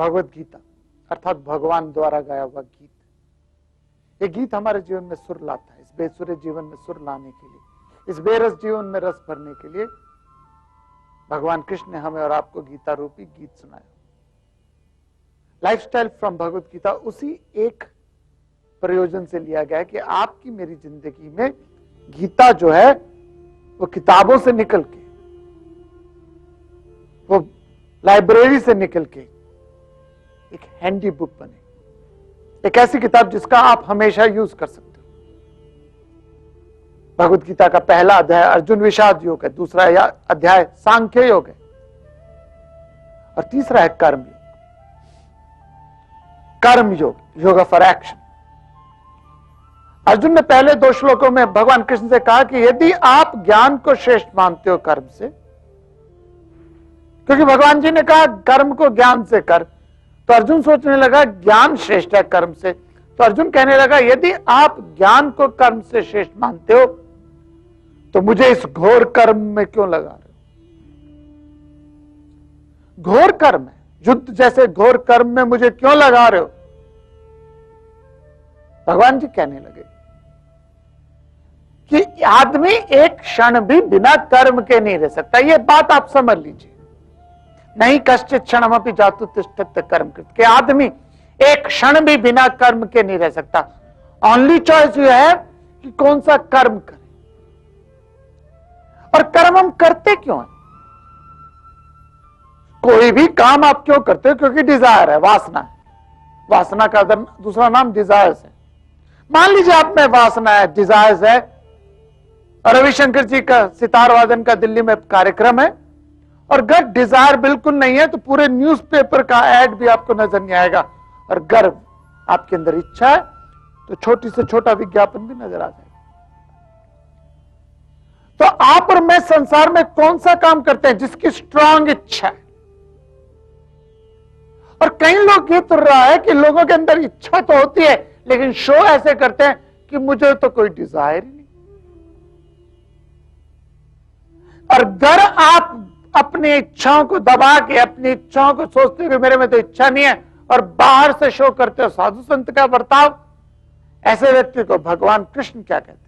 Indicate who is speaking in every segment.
Speaker 1: भगवत गीता अर्थात भगवान द्वारा गाया हुआ गीत। ये गीत हमारे जीवन में सुर लाता है। इस बेसुरे जीवन में सुर लाने के लिए, इस बेरस जीवन में रस भरने के लिए भगवान कृष्ण ने हमें और आपको गीता रूपी गीत सुनाया। लाइफस्टाइल फ्रॉम भगवत गीता उसी एक प्रयोजन से लिया गया है कि आपकी मेरी जिंदगी में गीता जो है वो किताबों से निकल के, वो लाइब्रेरी से निकल के एक हैंडी बुक बने, एक ऐसी किताब जिसका आप हमेशा यूज कर सकते हो। भगवत गीता का पहला अध्याय अर्जुन विषाद योग है, दूसरा अध्याय सांख्य योग है और तीसरा है कर्म योग। कर्म योग, योग फॉर एक्शन। अर्जुन ने पहले 2 श्लोकों में भगवान कृष्ण से कहा कि यदि आप ज्ञान को श्रेष्ठ मानते हो कर्म से, क्योंकि भगवान जी ने कहा कर्म को ज्ञान से कर, तो अर्जुन सोचने लगा ज्ञान श्रेष्ठ है कर्म से। तो अर्जुन कहने लगा यदि आप ज्ञान को कर्म से श्रेष्ठ मानते हो तो मुझे इस घोर कर्म में क्यों लगा रहे हो? घोर कर्म है, युद्ध जैसे घोर कर्म में मुझे क्यों लगा रहे हो? भगवान जी कहने लगे कि आदमी एक क्षण भी बिना कर्म के नहीं रह सकता। ये बात आप समझ लीजिए। नहीं कश्चित क्षण अपि जातु तिष्ठत् कर्म कृत, कि आदमी एक क्षण भी बिना कर्म के नहीं रह सकता। ओनली चॉइस ये है कि कौन सा कर्म करे। और कर्म हम करते क्यों हैं? कोई भी काम आप क्यों करते हो? क्योंकि डिजायर है, वासना है। वासना का दूसरा नाम डिजायर्स है। मान लीजिए आप में वासना है, डिजायर्स है, और रविशंकर जी का सितार वादन का दिल्ली में कार्यक्रम है, और अगर डिजायर बिल्कुल नहीं है तो पूरे न्यूज़पेपर का एड भी आपको नजर नहीं आएगा। और गर्व आपके अंदर इच्छा है तो छोटी से छोटा विज्ञापन भी नजर आ जाएगा। तो आप और मैं संसार में कौन सा काम करते हैं? जिसकी स्ट्रांग इच्छा है। और कई लोग ये तो रहा है कि लोगों के अंदर इच्छा तो होती है लेकिन शो ऐसे करते हैं कि मुझे तो कोई डिजायर ही नहीं। और अगर आप अपनी इच्छाओं को दबा के, अपनी इच्छाओं को सोचते हो कि मेरे में तो इच्छा नहीं है, और बाहर से शो करते हो साधु संत का बर्ताव, ऐसे व्यक्ति को भगवान कृष्ण क्या कहते हैं?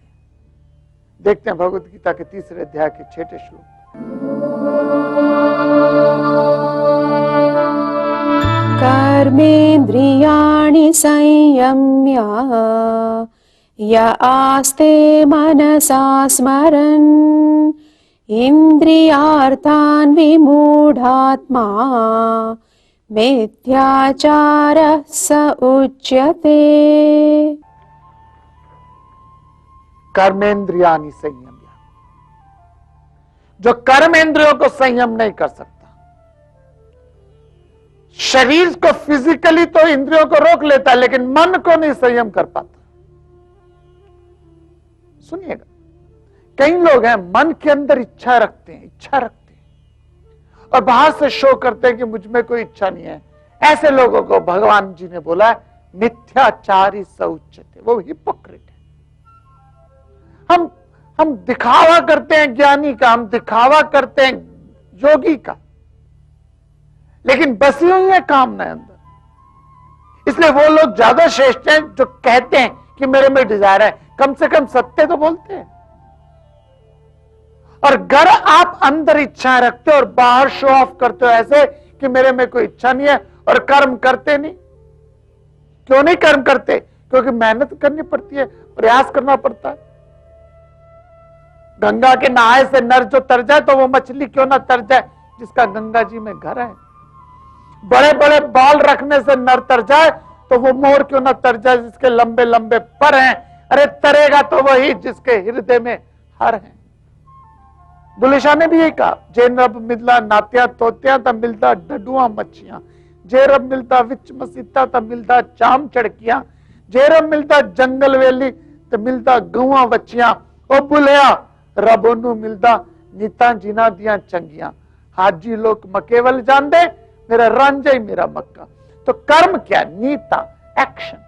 Speaker 1: देखते हैं भगवत गीता के 3 अध्याय के 6 श्लोक।
Speaker 2: कर्मेन्द्रियाणि संयम्य य आस्ते मनसा स्मरन् इंद्रियार्थान् विमूढात्मा मिथ्याचारः स उच्यते।
Speaker 1: कर्मेंद्रियानि संयम्य, जो कर्मेंद्रियों को संयम नहीं कर सकता, शरीर को फिजिकली तो इंद्रियों को रोक लेता है लेकिन मन को नहीं संयम कर पाता। सुनिएगा, कई लोग हैं मन के अंदर इच्छा रखते हैं और बाहर से शो करते हैं कि मुझ में कोई इच्छा नहीं है। ऐसे लोगों को भगवान जी ने बोला है मिथ्याचारी स उच्यते, वो हिपोक्रेट है। हम दिखावा करते हैं ज्ञानी का, हम दिखावा करते हैं योगी का, लेकिन बसी हुई है कामना अंदर। इसलिए वो लोग ज्यादा श्रेष्ठ हैं जो कहते हैं कि मेरे में डिजायर है, कम से कम सत्य तो बोलते हैं। और अगर आप अंदर इच्छा रखते हो और बाहर शो ऑफ करते हो ऐसे कि मेरे में कोई इच्छा नहीं है, और कर्म करते नहीं। क्यों नहीं कर्म करते? क्योंकि मेहनत करनी पड़ती है, प्रयास करना पड़ता है। गंगा के नहाए से नर जो तर जाए तो वो मछली क्यों ना तर जाए जिसका गंगा जी में घर है। बड़े बड़े बाल रखने से नर तर जाए तो वो मोर क्यों ना तर जाए जिसके लंबे लंबे पर हैं। अरे तरेगा तो वही जिसके हृदय में हर है। बुल्ले शाह ने भी यही कहा, जे रब मिलता नात्या तोत्या तब मिलता डडुआ मच्छियां, जे रब मिलता विच मसीता तब मिलता चाम चढ़कियां, जे रब मिलता जंगल वेली तब मिलता गौआ बच्चियां। ओ बुलिया रब ओनू मिलता नीता जिना दिया चंगियां, हाजी लोग मकेवल जान दे मेरा रंज ही मेरा मक्का। तो कर्म क्या? नीता, एक्शन।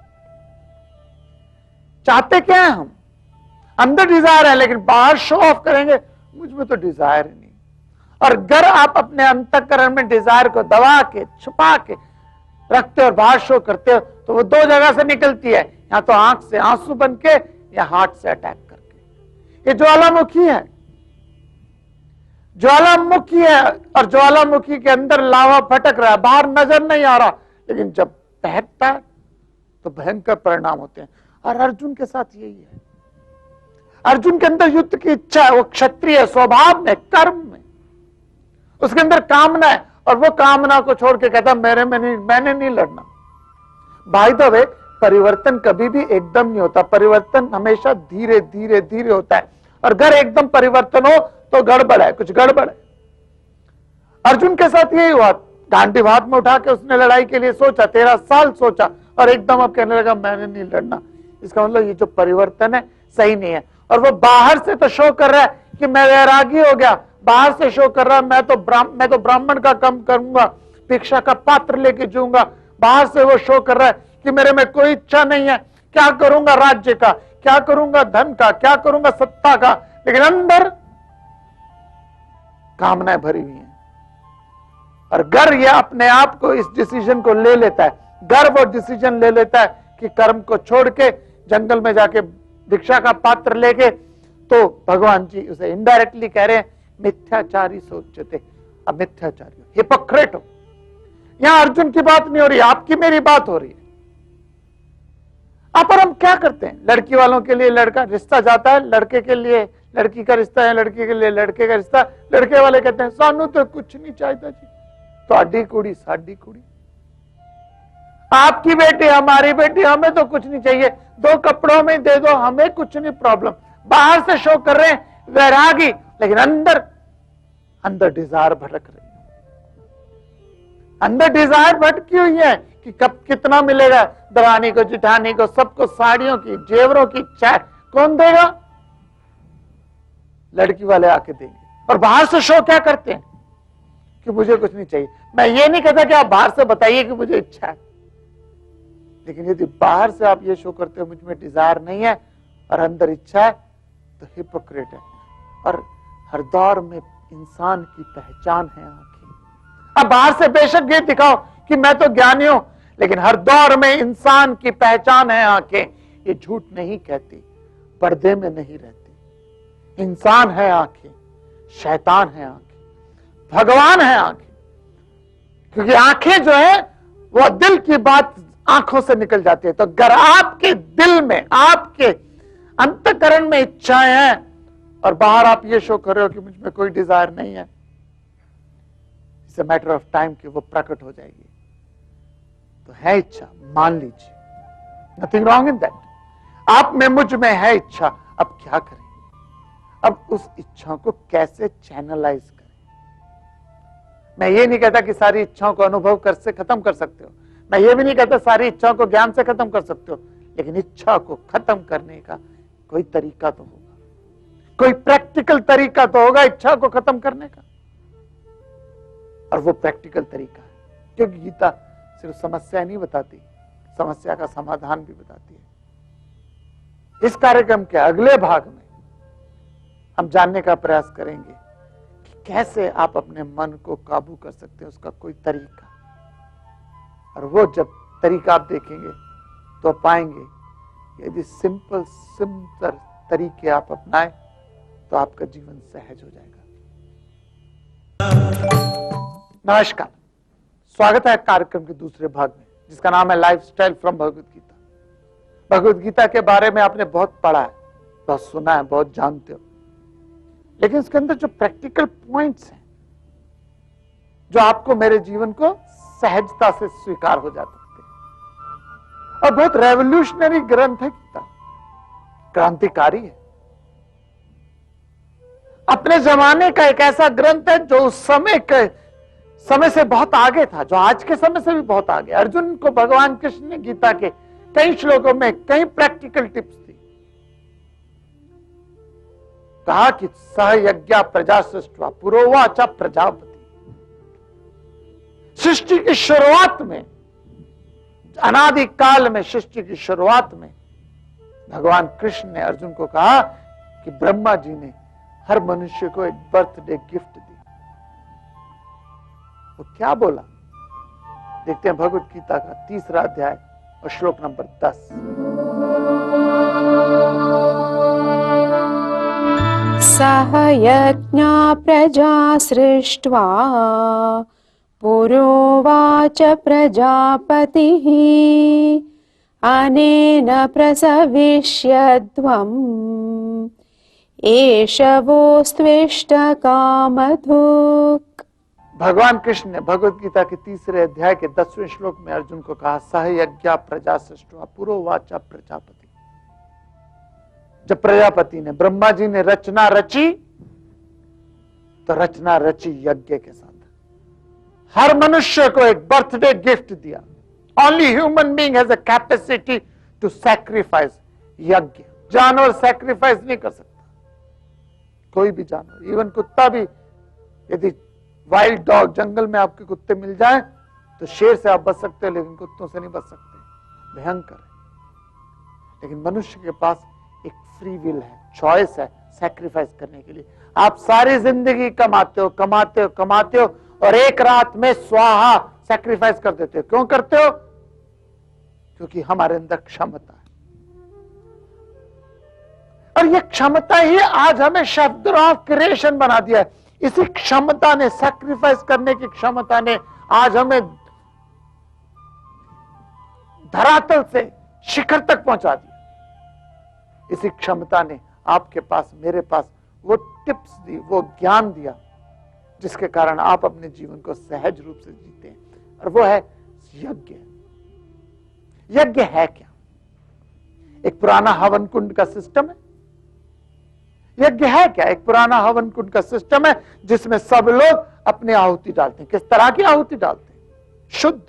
Speaker 1: चाहते क्या है हम? अंदर डिजायर है लेकिन बाहर शो ऑफ करेंगे मुझ में तो डिजायर नहीं। और अगर आप अपने अंतःकरण में डिजायर को दबा के, छुपा के रखते हो और बाहर शो करते हो तो वो दो जगह से निकलती है, या तो आंख से आंसू बन के या हार्ट से अटैक करके। ये ज्वालामुखी है, ज्वालामुखी है, और ज्वालामुखी के अंदर लावा फटक रहा है, बाहर नजर नहीं आ रहा, लेकिन जब बहता है तो भयंकर परिणाम होते हैं। और अर्जुन के साथ यही है। अर्जुन के अंदर युद्ध की इच्छा है, वो क्षत्रिय स्वभाव में, कर्म में, उसके अंदर कामना है, और वो कामना को छोड़ के कहता मैंने नहीं लड़ना। बाय द वे, परिवर्तन कभी भी एकदम नहीं होता, परिवर्तन हमेशा धीरे धीरे धीरे होता है। और अगर एकदम परिवर्तन हो तो गड़बड़ है, कुछ गड़बड़ है। अर्जुन के साथ यही हुआ, गांडीव हाथ में उठा के उसने लड़ाई के लिए सोचा, 13 साल सोचा, और एकदम अब कहने लगा मैंने नहीं लड़ना। इसका मतलब ये जो परिवर्तन है सही नहीं है। और वो बाहर से तो शो कर रहा है कि मैं वैरागी हो गया, बाहर से शो कर रहा है मैं तो ब्राह्मण का काम करूंगा, भिक्षा का पात्र लेके जीऊंगा। बाहर से वो शो कर रहा है कि मेरे में कोई इच्छा नहीं है, क्या करूंगा राज्य का, क्या करूंगा धन का, क्या करूंगा सत्ता का, लेकिन अंदर कामनाएं भरी हुई हैं। और गर ये अपने आप को इस डिसीजन को ले लेता है, गर वो डिसीजन ले लेता है कि कर्म को छोड़ के जंगल में जाके भिक्षा का पात्र लेके, तो भगवान जी उसे इनडायरेक्टली कह रहे हैं मिथ्याचारी सोचते, अब मिथ्याचारी हो, हिपोक्रेट हो। यहां अर्जुन की बात नहीं हो रही, आपकी मेरी बात हो रही है। अब पर हम क्या करते हैं, लड़की वालों के लिए लड़का रिश्ता जाता है, लड़के के लिए लड़की का रिश्ता है, लड़की के लिए लड़के का रिश्ता, लड़के वाले कहते हैं सानू तो कुछ नहीं चाहिए जी, साडी कुड़ी साडी कुड़ी, आपकी बेटी हमारी बेटी, हमें तो कुछ नहीं चाहिए, 2 कपड़ों में दे दो, हमें कुछ नहीं प्रॉब्लम। बाहर से शो कर रहे हैं वैरागी, लेकिन अंदर डिजायर भटक रही है, अंदर डिजायर भटकी हुई है कि कब कितना मिलेगा, दरानी को जिठानी को सबको साड़ियों की जेवरों की इच्छा, कौन देगा, लड़की वाले आके देंगे। और बाहर से शो क्या करते हैं कि मुझे कुछ नहीं चाहिए। मैं ये नहीं कहता कि आप बाहर से बताइए कि मुझे इच्छा है, लेकिन यदि बाहर से आप ये शो करते हो मुझ में डिजायर नहीं है और अंदर इच्छा है, तो हिपोक्रेट है। और हर दौर में इंसान की पहचान है आंखें। अब बाहर से बेशक ये दिखाओ कि मैं तो ज्ञानी हूं, लेकिन हर दौर में इंसान की पहचान है आंखें। ये झूठ नहीं कहती, पर्दे में नहीं रहती। इंसान है आंखें, शैतान है आंखें, भगवान है आंखें। क्योंकि आंखें जो है वो दिल की बात आंखों से निकल जाती है। तो अगर आपके दिल में, आपके अंतःकरण में इच्छाएं हैं और बाहर आप ये शो कर रहे हो कि मुझ में कोई डिजायर नहीं है, it's a matter of time कि वो प्रकट हो जाएगी। तो है इच्छा, मान लीजिए, नथिंग रॉन्ग इन दैट। आप में, मुझ में है इच्छा, अब क्या करें? अब उस इच्छा को कैसे चैनलाइज करें? मैं ये नहीं कहता कि सारी इच्छाओं को अनुभव कर से खत्म कर सकते हो, मैं ये भी नहीं कहता सारी इच्छाओं को ज्ञान से खत्म कर सकते हो, लेकिन इच्छा को खत्म करने का कोई तरीका तो होगा, कोई प्रैक्टिकल तरीका तो होगा इच्छा को खत्म करने का। और वो प्रैक्टिकल तरीका है, क्योंकि गीता सिर्फ समस्या नहीं बताती, समस्या का समाधान भी बताती है। इस कार्यक्रम के अगले भाग में हम जानने का प्रयास करेंगे कि कैसे आप अपने मन को काबू कर सकते हैं, उसका कोई तरीका। और वो जब तरीका आप देखेंगे तो पाएंगे यदि सिंपल तरीके आप अपनाएं तो आपका जीवन सहज हो जाएगा। नमस्कार, स्वागत है कार्यक्रम के दूसरे भाग में, जिसका नाम है लाइफस्टाइल फ्रॉम भगवद गीता। भगवद गीता के बारे में आपने बहुत पढ़ा है, बहुत सुना है, बहुत जानते हो, लेकिन इसके अंदर जो प्रैक्टिकल पॉइंट्स हैं जो आपको मेरे जीवन को सहजता से स्वीकार हो जा सकते हैं। और बहुत रेवोल्यूशनरी ग्रंथ है गीता, क्रांतिकारी है, अपने जमाने का एक ऐसा ग्रंथ है जो उस समय से बहुत आगे था, जो आज के समय से भी बहुत आगे। अर्जुन को भगवान कृष्ण ने गीता के कई श्लोकों में कई प्रैक्टिकल टिप्स दी। कहा कि सह यज्ञ प्रजा सृष्टवा पुरोवाचा प्रजापति। सृष्टि की शुरुआत में, अनादि काल में, सृष्टि की शुरुआत में भगवान कृष्ण ने अर्जुन को कहा कि ब्रह्मा जी ने हर मनुष्य को एक बर्थडे गिफ्ट दी। वो क्या बोला? देखते हैं भगवत गीता का 3रा अध्याय और श्लोक नंबर 10।
Speaker 2: सह यज्ञा प्रजा सृष्ट्वा पुरोवाच प्रजापतिः अनेन प्रसविष्यध्वम् एष वोस्त्विष्टकामधुक्।
Speaker 1: भगवान कृष्ण ने भगवत गीता के 3रे अध्याय के 10वें श्लोक में अर्जुन को कहा, सह यज्ञा प्रजा सृष्ट्वा पुरोवाचा प्रजापति। जब प्रजापति ने, ब्रह्मा जी ने रचना रची, तो रचना रची यज्ञ के साथ। हर मनुष्य को एक बर्थडे गिफ्ट दिया। Only human being has a capacity to sacrifice. यज्ञ, जानवर सैक्रिफाइस नहीं कर सकता, कोई भी जानवर, इवन कुत्ता भी। यदि वाइल्ड डॉग, जंगल में आपके कुत्ते मिल जाएं तो शेर से आप बच सकते हो, लेकिन कुत्तों से नहीं बच सकते, भयंकर है। लेकिन मनुष्य के पास एक फ्री विल है, चॉइस है सैक्रिफाइस करने के लिए। आप सारी जिंदगी कमाते हो कमाते हो कमाते हो और एक रात में स्वाहा सैक्रिफाइस कर देते हो। क्यों करते हो? क्योंकि हमारे अंदर क्षमता है, और ये क्षमता ही आज हमें शेफ ऑफ क्रिएशन बना दिया है। इसी क्षमता ने, सैक्रिफाइस करने की क्षमता ने आज हमें धरातल से शिखर तक पहुंचा दिया। इसी क्षमता ने आपके पास, मेरे पास वो टिप्स दी, वो ज्ञान दिया, जिसके कारण आप अपने जीवन को सहज रूप से जीते हैं, और वो है यज्ञ। यज्ञ है क्या? एक पुराना हवन कुंड का सिस्टम है। यज्ञ है क्या? एक पुराना हवन कुंड का सिस्टम है जिसमें सब लोग अपनी आहुति डालते हैं। किस तरह की आहुति डालते हैं? शुद्ध।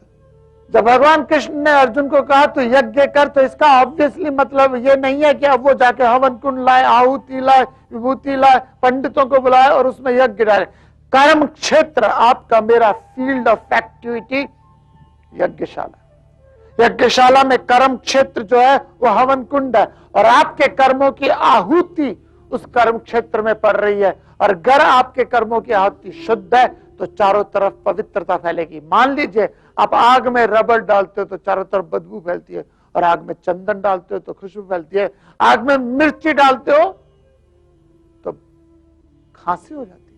Speaker 1: जब भगवान कृष्ण ने अर्जुन को कहा तो यज्ञ कर, तो इसका ऑब्वियसली मतलब ये नहीं है कि अब वो जाके हवन कुंड लाए, आहुति लाए, विभूति लाए, पंडितों को बुलाए और उसमें यज्ञ डाले। कर्म क्षेत्र, आपका मेरा फील्ड ऑफ एक्टिविटी यज्ञशाला। यज्ञशाला में कर्म क्षेत्र जो है वो हवन कुंड है, और आपके कर्मों की आहुति उस कर्म क्षेत्र में पड़ रही है। और अगर आपके कर्मों की आहुति शुद्ध है तो चारों तरफ पवित्रता फैलेगी। मान लीजिए आप आग में रबर डालते हो तो चारों तरफ बदबू फैलती है, और आग में चंदन डालते हो तो खुशबू फैलती है, आग में मिर्ची डालते हो तो खांसी हो जाती है,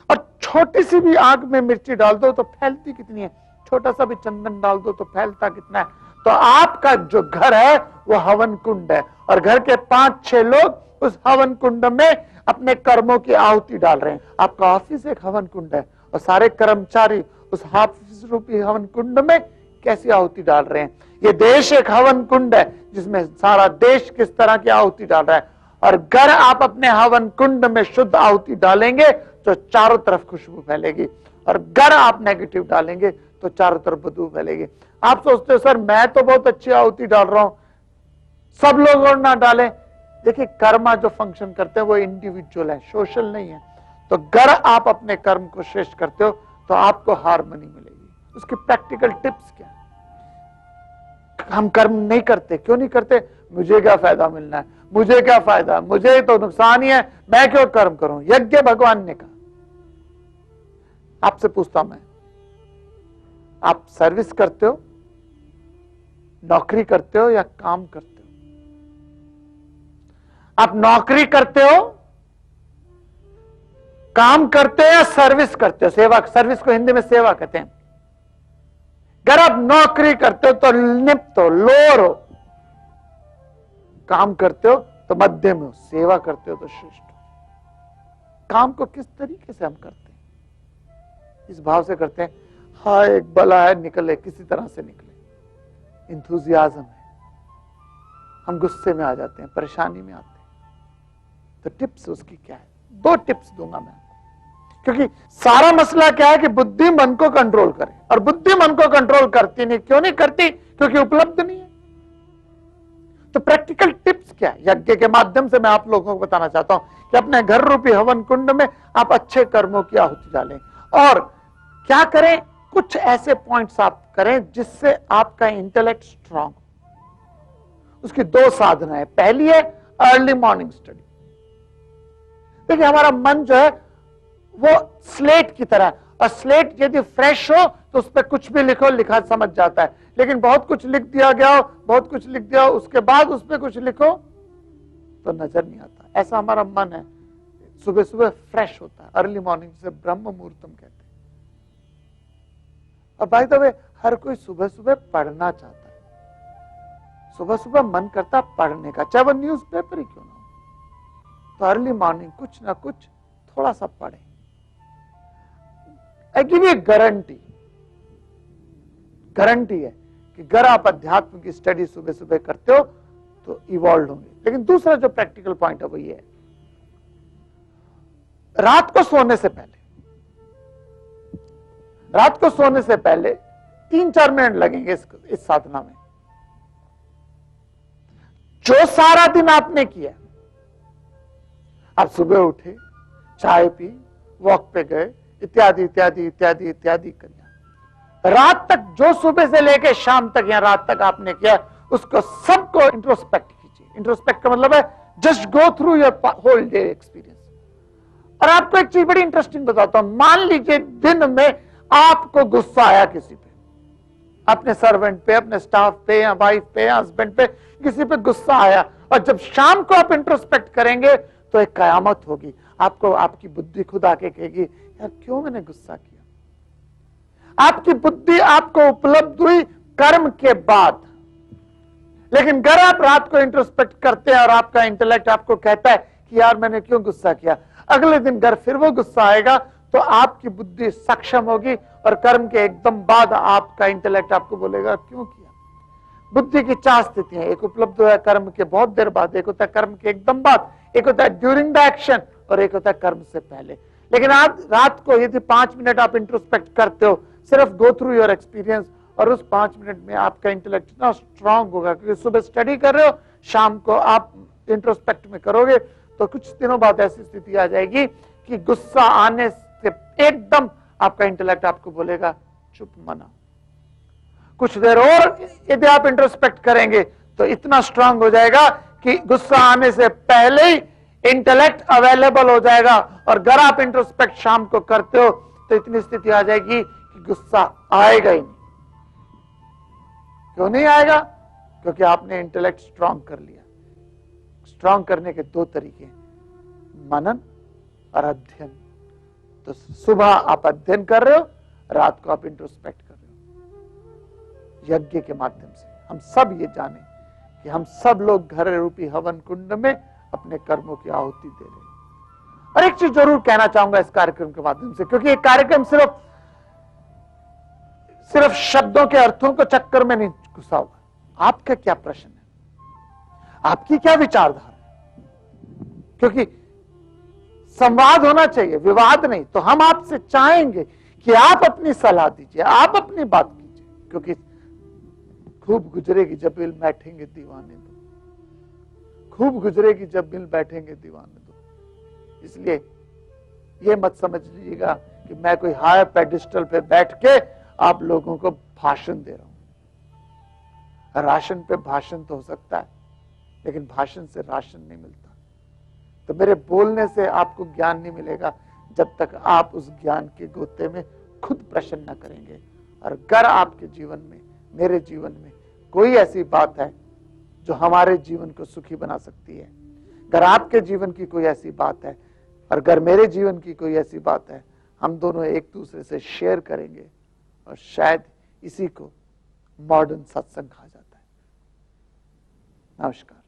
Speaker 1: और छोटी सी भी आग में मिर्ची डाल दो तो फैलती कितनी है, छोटा सा भी चंदन डाल दो तो फैलता कितना है। तो आपका जो घर है वो हवन कुंड है, और घर के 5-6 लोग उस हवन कुंड में अपने कर्मों की आहुति डाल रहे हैं। आपका ऑफिस एक हवन कुंड है, और सारे कर्मचारी उस ऑफिस रूपी हवन कुंड में कैसी आहुति डाल रहे हैं। ये देश एक हवन कुंड है जिसमें सारा देश किस तरह की आहुति डाल रहा है। और अगर आप अपने हवन कुंड में शुद्ध आहुति डालेंगे तो चारों तरफ खुशबू फैलेगी, और अगर आप नेगेटिव डालेंगे तो चारों तरफ बदबू फैलेगी। आप सोचते हो सर मैं तो बहुत अच्छी आहुति डाल रहा हूं, सब लोग और ना डालें। देखिए, कर्मा जो फंक्शन करते हैं वो इंडिविजुअल है, सोशल नहीं है। तो अगर आप अपने कर्म को श्रेष्ठ करते हो तो आपको हार्मनी मिलेगी। उसकी प्रैक्टिकल टिप्स क्या? हम कर्म नहीं करते, क्यों नहीं करते? मुझे क्या फायदा मिलना है, मुझे क्या फायदा, मुझे तो नुकसान ही है, मैं क्यों कर्म करूं। यज्ञ भगवान ने कहा। आपसे पूछता हूं मैं, आप सर्विस करते हो, नौकरी करते हो या काम करते हो? आप नौकरी करते हो, काम करते हो या सर्विस करते हो? सेवा, सर्विस को हिंदी में सेवा कहते हैं। अगर आप नौकरी करते हो तो निप्त हो, लोअर हो, काम करते हो तो मध्यम हो, सेवा करते हो तो श्रेष्ठ हो। काम को किस तरीके से हम करते हैं? इस भाव से करते हैं, हाँ एक बला है निकले, किसी तरह से निकले, इंथुजियाज्म है। हम गुस्से में आ जाते हैं, परेशानी में आते हैं। तो टिप्स उसकी क्या है? 2 टिप्स दूंगा मैं, क्योंकि सारा मसला क्या है कि बुद्धि मन को कंट्रोल करे, और बुद्धि मन को कंट्रोल करती नहीं। क्यों नहीं करती? क्योंकि उपलब्ध नहीं है। तो प्रैक्टिकल टिप्स क्या है? यज्ञ के माध्यम से मैं आप लोगों को बताना चाहता हूं कि अपने घर रूपी हवन कुंड में आप अच्छे कर्मों की आहुति डालें। और क्या करें? कुछ ऐसे पॉइंट्स आप करें जिससे आपका इंटेलेक्ट स्ट्रांग हो। उसकी 2 साधना है। पहली है अर्ली मॉर्निंग स्टडी। देखिए, हमारा मन जो है वो स्लेट की तरह, और स्लेट यदि फ्रेश हो तो उस पर कुछ भी लिखो, लिखा समझ जाता है। लेकिन बहुत कुछ लिख दिया गया हो, बहुत कुछ लिख दिया हो, उसके बाद उस पर कुछ लिखो तो नजर नहीं आता। ऐसा हमारा मन है, सुबह सुबह फ्रेश होता है, अर्ली मॉर्निंग से ब्रह्म मुहूर्तम कहते हैं। और बाय द वे हर कोई सुबह सुबह पढ़ना चाहता है, सुबह सुबह मन करता पढ़ने का, चाहे वो न्यूज पेपर ही क्यों ना हो। तो अर्ली मॉर्निंग कुछ ना कुछ थोड़ा सा पढ़े। आई गिव यू गारंटी है कि अगर आप अध्यात्म की स्टडी सुबह सुबह करते हो तो इवॉल्व होंगे। लेकिन दूसरा जो प्रैक्टिकल पॉइंट है वो ये है, रात को सोने से पहले 3-4 मिनट लगेंगे इस साधना में। जो सारा दिन आपने किया, आप सुबह उठे, चाय पी, वॉक पे गए, इत्यादि इत्यादि इत्यादि इत्यादि करिए, रात तक जो सुबह से लेकर शाम तक या रात तक आपने किया उसको सबको इंट्रोस्पेक्ट कीजिए। इंट्रोस्पेक्ट का मतलब है just go through your whole day experience. और आपको एक चीज बड़ी इंटरेस्टिंग बताता हूं, मान लीजिए दिन में आपको गुस्सा आया किसी पे, अपने सर्वेंट पे, अपने स्टाफ पे या वाइफ पे या हस्बैंड पे, किसी पे गुस्सा आया, और जब शाम को आप इंट्रोस्पेक्ट करेंगे तो एक कयामत होगी। आपको आपकी बुद्धि खुद आके कहेगी यार क्यों मैंने गुस्सा किया। आपकी बुद्धि आपको उपलब्ध हुई कर्म के बाद। लेकिन अगर आप रात को इंट्रोस्पेक्ट करते हैं और आपका इंटेलेक्ट आपको कहता है कि यार मैंने क्यों गुस्सा किया, अगले दिन घर फिर वो गुस्सा आएगा, तो आपकी बुद्धि सक्षम होगी और कर्म के एकदम बाद आपका इंटेलेक्ट आपको बोलेगा क्यों किया। बुद्धि की 4 स्थितियां, एक उपलब्ध हुआ कर्म के बहुत देर बाद, एक होता है कर्म के एकदम बाद, एक होता है ड्यूरिंग द एक्शन, और एक होता है कर्म से पहले। लेकिन आप रात को यदि 5 मिनट आप इंट्रोस्पेक्ट करते हो, सिर्फ गो थ्रू योर एक्सपीरियंस, और उस 5 मिनट में आपका इंटेलेक्ट इतना स्ट्रांग होगा, क्योंकि सुबह स्टडी कर रहे हो, शाम को आप इंट्रोस्पेक्ट में करोगे, तो कुछ दिनों बाद ऐसी स्थिति आ जाएगी कि गुस्सा आने से एकदम आपका इंटेलेक्ट आपको बोलेगा चुप मना। कुछ देर और यदि आप इंट्रोस्पेक्ट करेंगे तो इतना स्ट्रांग हो जाएगा कि गुस्सा आने से पहले ही इंटेलेक्ट अवेलेबल हो जाएगा, और अगर आप इंट्रोस्पेक्ट शाम को करते हो तो इतनी स्थिति आ जाएगी कि गुस्सा आएगा ही नहीं। क्यों नहीं आएगा? क्योंकि आपने इंटेलेक्ट स्ट्रांग कर लिया। स्ट्रांग करने के 2 तरीके, मनन और अध्ययन। तो सुबह आप अध्ययन कर रहे हो, रात को आप इंट्रोस्पेक्ट कर रहे हो यज्ञ के माध्यम से। हम सब ये जाने कि हम सब लोग घर रूपी हवन कुंड में अपने कर्मों की आहुति दे रहे हैं। और एक चीज जरूर कहना चाहूंगा इस कार्यक्रम के माध्यम से, क्योंकि ये कार्यक्रम सिर्फ शब्दों के अर्थों को चक्कर में नहीं घुसा हुआ। आपका क्या प्रश्न है, आपकी क्या विचारधारा है? क्योंकि संवाद होना चाहिए, विवाद नहीं। तो हम आपसे चाहेंगे कि आप अपनी सलाह दीजिए, आप अपनी बात कीजिए, क्योंकि खूब गुजरेगी जब मिल बैठेंगे दीवाने दो, खूब गुजरेगी जब मिल बैठेंगे दीवाने दो। इसलिए ये मत समझ लीजिएगा कि मैं कोई हायर पेडिस्टल पे बैठ के आप लोगों को भाषण दे रहा हूं। राशन पे भाषण तो हो सकता है, लेकिन भाषण से राशन नहीं मिलता। तो मेरे बोलने से आपको ज्ञान नहीं मिलेगा जब तक आप उस ज्ञान के गोते में खुद प्रश्न न करेंगे। और अगर आपके जीवन में, मेरे जीवन में कोई ऐसी बात है जो हमारे जीवन को सुखी बना सकती है, अगर आपके जीवन की कोई ऐसी बात है और अगर मेरे जीवन की कोई ऐसी बात है, हम दोनों एक दूसरे से शेयर करेंगे, और शायद इसी को मॉडर्न सत्संग कहा जाता है। नमस्कार।